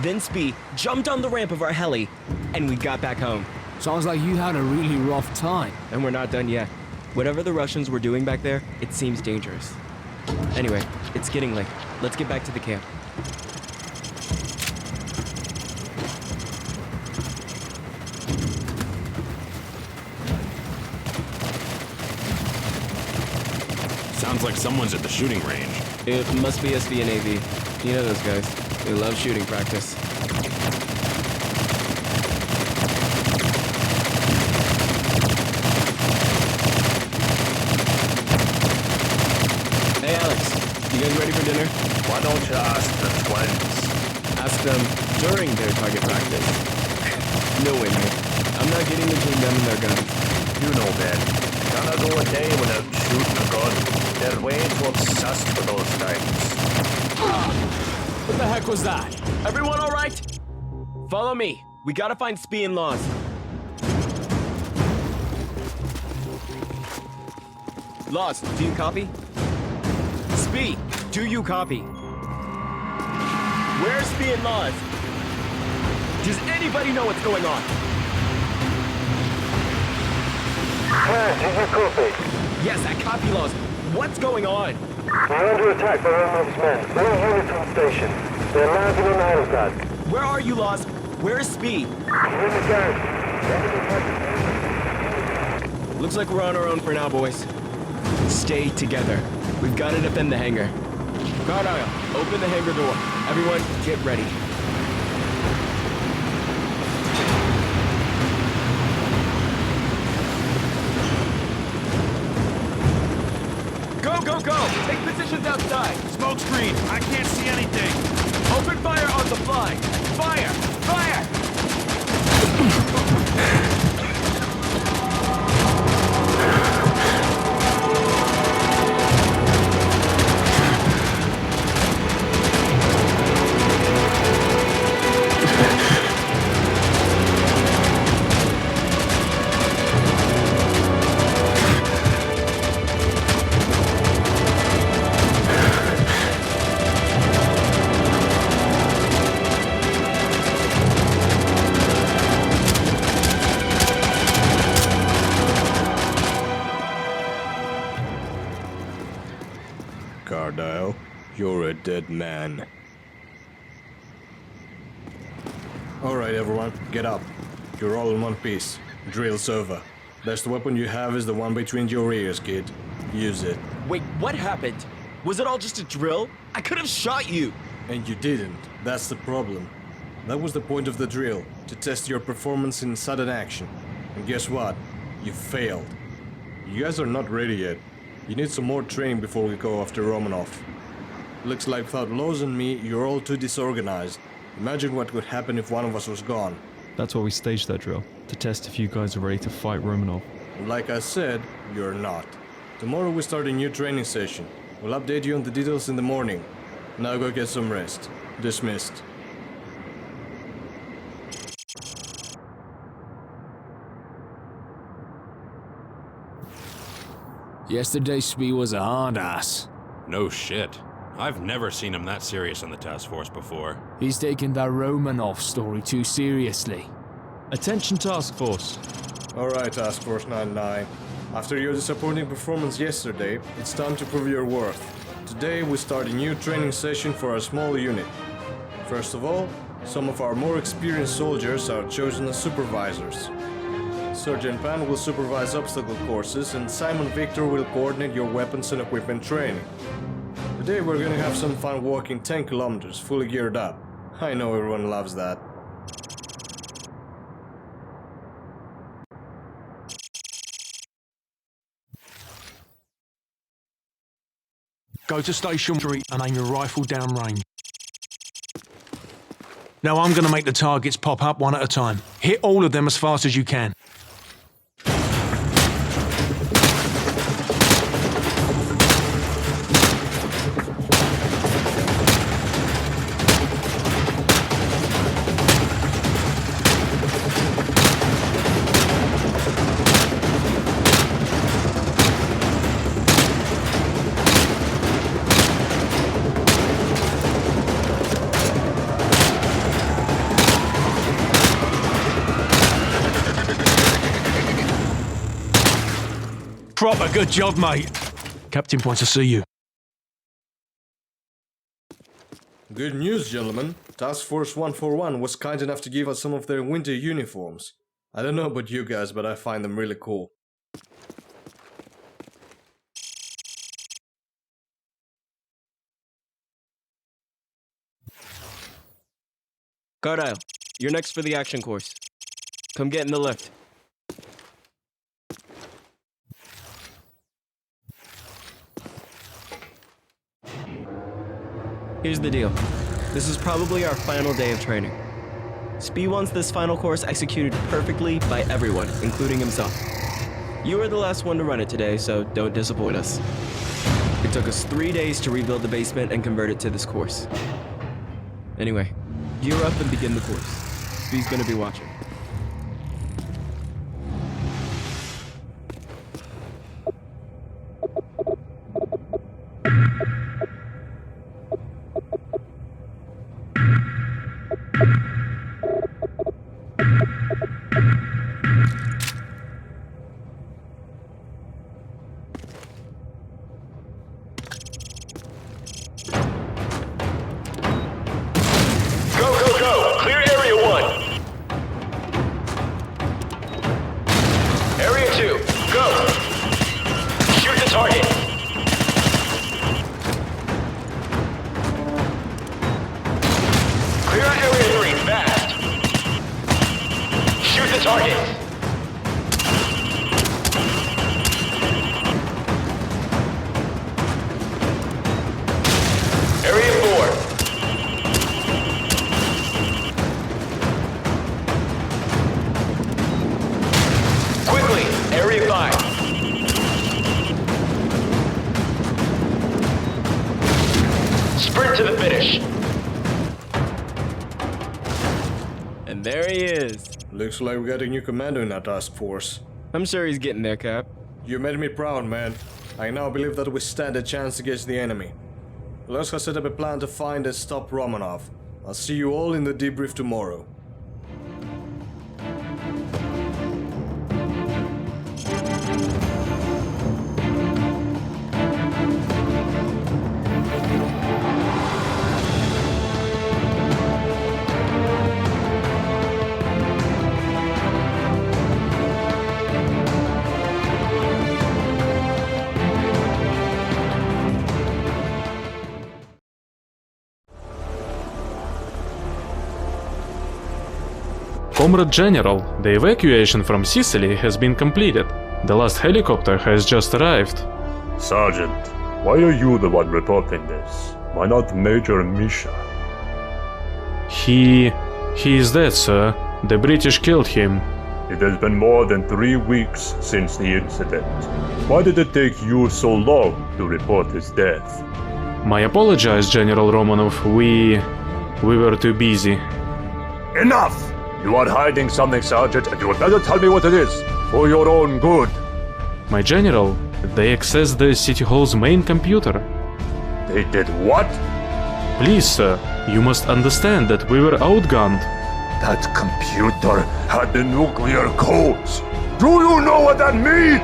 Then Spee jumped on the ramp of our heli, and we got back home. Sounds like you had a really rough time. And we're not done yet. Whatever the Russians were doing back there, it seems dangerous. Anyway, it's getting late. Let's get back to the camp. Sounds like someone's at the shooting range. It must be SB and AV. You know those guys. They love shooting practice. Hey Alex, you guys ready for dinner? Why don't you ask the twins? Ask them during their target practice. No way, mate. I'm not getting between them and their guns. You know, Ben. Cannot go a day without shooting a gun. They're way too obsessed with those things. What the heck was that? Everyone all right? Follow me. We gotta find Spee and Laws. Laws, do you copy? Spee, do you copy? Where's Spee and Laws? Does anybody know what's going on? Did you copy? Yes, I copy, Laws. What's going on? We're under attack by Romanov's men. All units on station. They're landing on Irongrad. Where are you, Laws? Where is Spee? We're in the garrison. Looks like we're on our own for now, boys. Stay together. We've got to defend the hangar. Cardial, open the hangar door. Everyone, get ready. Go, go, go! Take positions outside. Smoke screen! I can't see anything! Open fire on the fly. Fire! Fire! Cardile, you're a dead man. Alright everyone, get up. You're all in one piece. Drill's over. Best weapon you have is the one between your ears, kid. Use it. Wait, what happened? Was it all just a drill? I could have shot you! And you didn't. That's the problem. That was the point of the drill, to test your performance in sudden action. And guess what? You failed. You guys are not ready yet. You need some more training before we go after Romanov. Looks like without Lowe's and me, you're all too disorganized. Imagine what could happen if one of us was gone. That's why we staged that drill, to test if you guys are ready to fight Romanov. And like I said, you're not. Tomorrow we start a new training session. We'll update you on the details in the morning. Now go get some rest. Dismissed. Yesterday, Spee was a hard ass. No shit. I've never seen him that serious on the task force before. He's taken that Romanov story too seriously. Attention Task Force. Alright, Task Force 99. After your disappointing performance yesterday, it's time to prove your worth. Today we start a new training session for our small unit. First of all, some of our more experienced soldiers are chosen as supervisors. Sergeant Pan will supervise obstacle courses and Simon Victor will coordinate your weapons and equipment training. Today we're gonna have some fun walking 10 kilometers fully geared up. I know everyone loves that. Go to Station Street and aim your rifle downrange. Now I'm going to make the targets pop up one at a time. Hit all of them as fast as you can. Proper good job, mate. Captain wants to see you. Good news, gentlemen. Task Force 141 was kind enough to give us some of their winter uniforms. I don't know about you guys, but I find them really cool. Carlisle, you're next for the action course. Come get in the lift. Here's the deal. This is probably our final day of training. Spee wants this final course executed perfectly by everyone, including himself. You are the last one to run it today, so don't disappoint us. It took us 3 days to rebuild the basement and convert it to this course. Anyway, gear up and begin the course. Spee's gonna be watching. And there he is. Looks like we got a new commander in our task force. I'm sure he's getting there, Cap. You made me proud, man. I now believe that we stand a chance against the enemy. Let's set up a plan to find and stop Romanov. I'll see you all in the debrief tomorrow. Comrade General, the evacuation from Sicily has been completed. The last helicopter has just arrived. Sergeant, why are you the one reporting this? Why not Major Misha? He is dead, sir. The British killed him. It has been more than 3 weeks since the incident. Why did it take you so long to report his death? I apologize, General Romanov. We were too busy. Enough! You are hiding something, Sergeant, and you had better tell me what it is, for your own good. My general, they accessed the City Hall's main computer. They did what? Please, sir, you must understand that we were outgunned. That computer had the nuclear codes. Do you know what that means?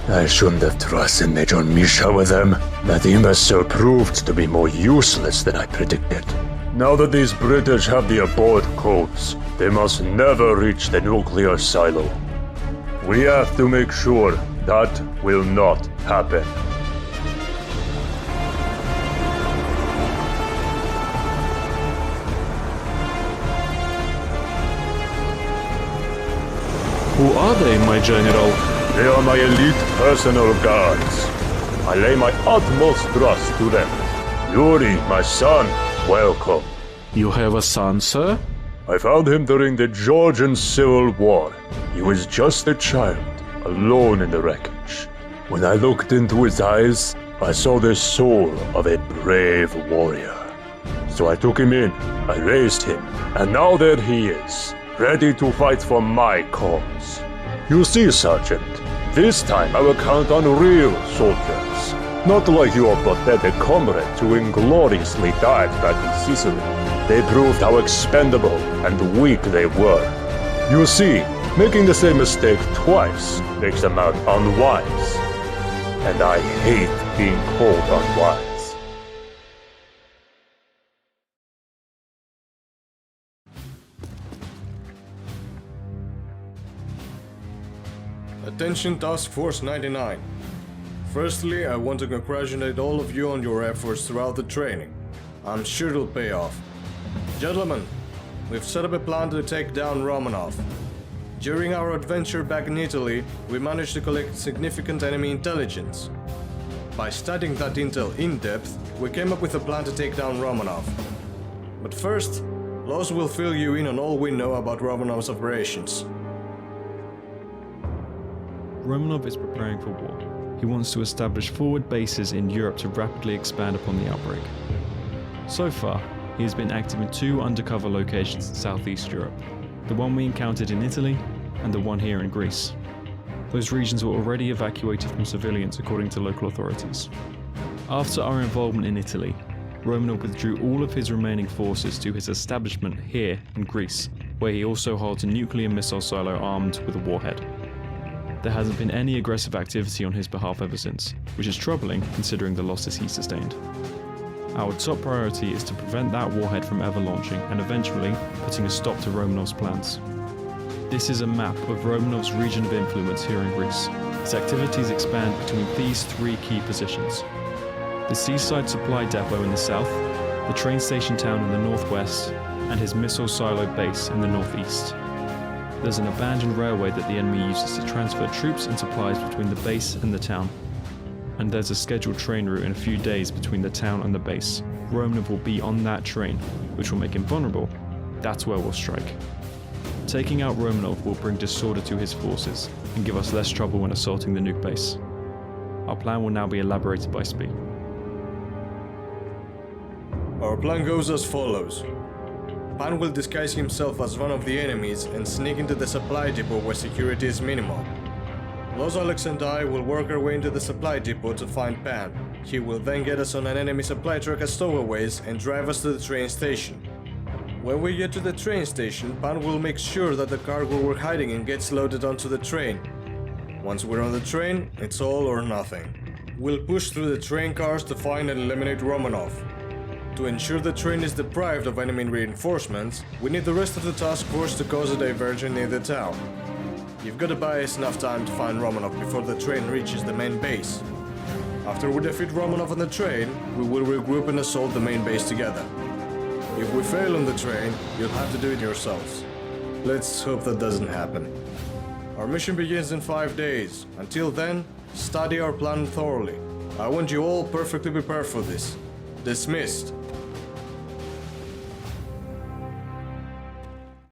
I shouldn't have trusted Major Misha with them. That imbecile proved to be more useless than I predicted. Now that these British have the abort codes, they must never reach the nuclear silo. We have to make sure that will not happen. are they, my general? They are my elite personal guards. I lay my utmost trust to them. Yuri, my son, welcome. You have a son, sir? I found him during the Georgian Civil War. He was just a child, alone in the wreckage. When I looked into his eyes, I saw the soul of a brave warrior. So I took him in, I raised him, and now there he is, ready to fight for my cause. You see, Sergeant, this time I will count on real soldiers. Not like your pathetic comrades who ingloriously died back in Sicily. They proved how expendable and weak they were. You see, making the same mistake twice makes a man unwise. And I hate being called unwise. Attention Task Force 99. Firstly, I want to congratulate all of you on your efforts throughout the training. I'm sure it'll pay off. Gentlemen, we've set up a plan to take down Romanov. During our adventure back in Italy, we managed to collect significant enemy intelligence. By studying that intel in depth, we came up with a plan to take down Romanov. But first, Los will fill you in on all we know about Romanov's operations. Romanov is preparing for war. He wants to establish forward bases in Europe to rapidly expand upon the outbreak. So far, he has been active in 2 undercover locations in Southeast Europe, the one we encountered in Italy and the one here in Greece. Those regions were already evacuated from civilians according to local authorities. After our involvement in Italy, Romanov withdrew all of his remaining forces to his establishment here in Greece, where he also holds a nuclear missile silo armed with a warhead. There hasn't been any aggressive activity on his behalf ever since, which is troubling considering the losses he sustained. Our top priority is to prevent that warhead from ever launching and eventually putting a stop to Romanov's plans. This is a map of Romanov's region of influence here in Greece. His activities expand between these 3 key positions: the seaside supply depot in the south, the train station town in the northwest, and his missile silo base in the northeast. There's an abandoned railway that the enemy uses to transfer troops and supplies between the base and the town. And there's a scheduled train route in a few days between the town and the base. Romanov will be on that train, which will make him vulnerable. That's where we'll strike. Taking out Romanov will bring disorder to his forces and give us less trouble when assaulting the nuke base. Our plan will now be elaborated by Spee. Our plan goes as follows. Pan will disguise himself as one of the enemies and sneak into the supply depot where security is minimal. Los Alex and I will work our way into the supply depot to find Pan. He will then get us on an enemy supply truck as stowaways and drive us to the train station. When we get to the train station, Pan will make sure that the cargo we're hiding in gets loaded onto the train. Once we're on the train, it's all or nothing. We'll push through the train cars to find and eliminate Romanov. To ensure the train is deprived of enemy reinforcements, we need the rest of the task force to cause a diversion near the town. You've got to buy us enough time to find Romanov before the train reaches the main base. After we defeat Romanov on the train, we will regroup and assault the main base together. If we fail on the train, you'll have to do it yourselves. Let's hope that doesn't happen. Our mission begins in 5 days. Until then, study our plan thoroughly. I want you all perfectly prepared for this. Dismissed.